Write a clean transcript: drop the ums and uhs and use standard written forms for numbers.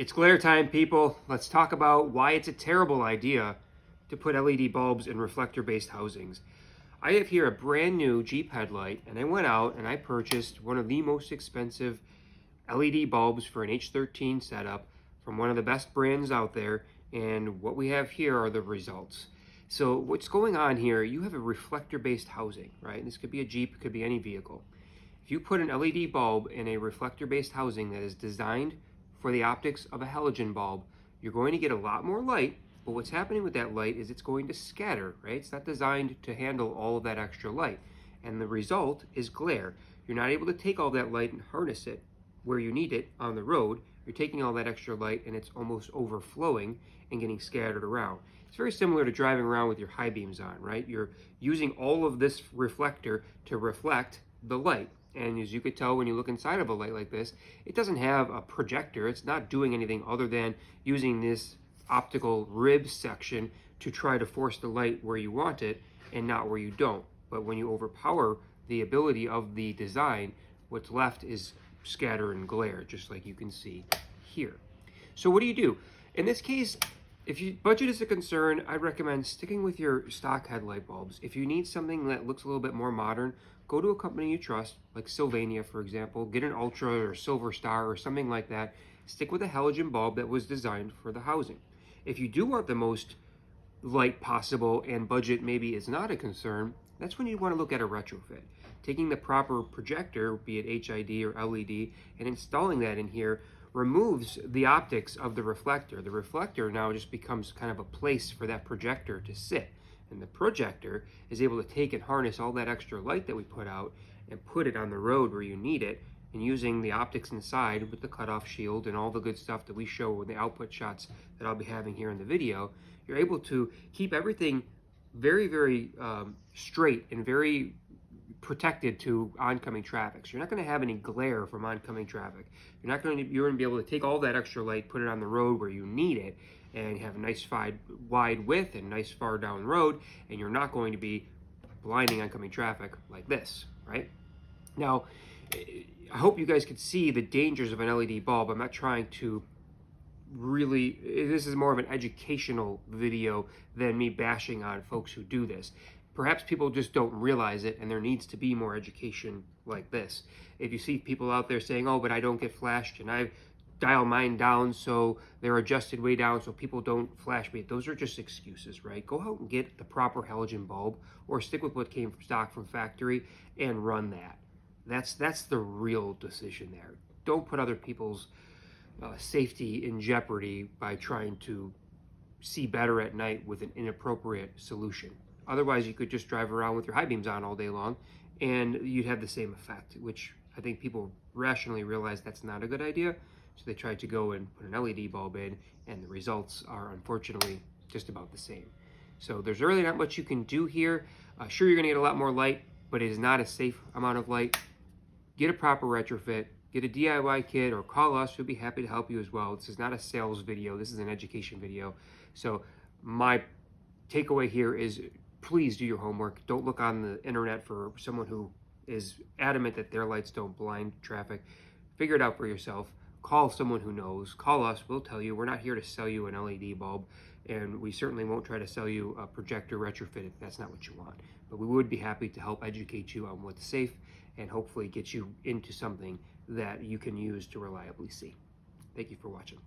It's glare time, people. Let's talk about why it's a terrible idea to put LED bulbs in reflector-based housings. I have here a brand new Jeep headlight, and I went out and I purchased one of the most expensive LED bulbs for an H13 setup from one of the best brands out there, and what we have here are the results. So what's going on here, you have a reflector-based housing, right? This could be a Jeep, it could be any vehicle. If you put an LED bulb in a reflector-based housing that is designed for the optics of a halogen bulb, you're going to get a lot more light, but what's happening with that light is it's going to scatter, right? It's not designed to handle all of that extra light, and the result is glare. You're not able to take all that light and harness it where you need it on the road. You're taking all that extra light and it's almost overflowing and getting scattered around. It's very similar to driving around with your high beams on, right? You're using all of this reflector to reflect the light. And as you could tell when you look inside of a light like this, it doesn't have a projector. It's not doing anything other than using this optical rib section to try to force the light where you want it and not where you don't. But when you overpower the ability of the design, what's left is scatter and glare, just like you can see here. So what do you do? In this case, if your budget is a concern, I'd recommend sticking with your stock headlight bulbs. If you need something that looks a little bit more modern, go to a company you trust, like Sylvania, for example. Get an Ultra or Silver Star or something like that. Stick with a halogen bulb that was designed for the housing. If you do want the most light possible and budget maybe is not a concern, that's when you want to look at a retrofit. Taking the proper projector, be it HID or LED, and installing that in here removes the optics of the reflector. The reflector now just becomes kind of a place for that projector to sit. And the projector is able to take and harness all that extra light that we put out and put it on the road where you need it, and using the optics inside with the cutoff shield and all the good stuff that we show in the output shots that I'll be having here in the video, you're able to keep everything very, very straight and very protected to oncoming traffic. So you're not going to have any glare from oncoming traffic. You're going to be able to take all that extra light, put it on the road where you need it, and have a nice wide width and nice far down road, and you're not going to be blinding oncoming traffic like this, right? Now, I hope you guys could see the dangers of an LED bulb. I'm not trying to really, this is more of an educational video than me bashing on folks who do this. Perhaps people just don't realize it, and there needs to be more education like this. If you see people out there saying, oh, but I don't get flashed, and I dial mine down so they're adjusted way down so people don't flash me, those are just excuses, right? Go out and get the proper halogen bulb, or stick with what came from stock from factory and run that. That's the real decision there. Don't put other people's safety in jeopardy by trying to see better at night with an inappropriate solution. Otherwise, you could just drive around with your high beams on all day long and you'd have the same effect, which I think people rationally realize that's not a good idea. So they tried to go and put an LED bulb in, and the results are unfortunately just about the same. So there's really not much you can do here. Sure, you're gonna get a lot more light, but it is not a safe amount of light. Get a proper retrofit, get a DIY kit, or call us. We'll be happy to help you as well. This is not a sales video, this is an education video. So my takeaway here is, please do your homework. Don't look on the internet for someone who is adamant that their lights don't blind traffic. Figure it out for yourself. Call someone who knows. Call us, we'll tell you. We're not here to sell you an LED bulb, and we certainly won't try to sell you a projector retrofit if that's not what you want. But we would be happy to help educate you on what's safe and hopefully get you into something that you can use to reliably see. Thank you for watching.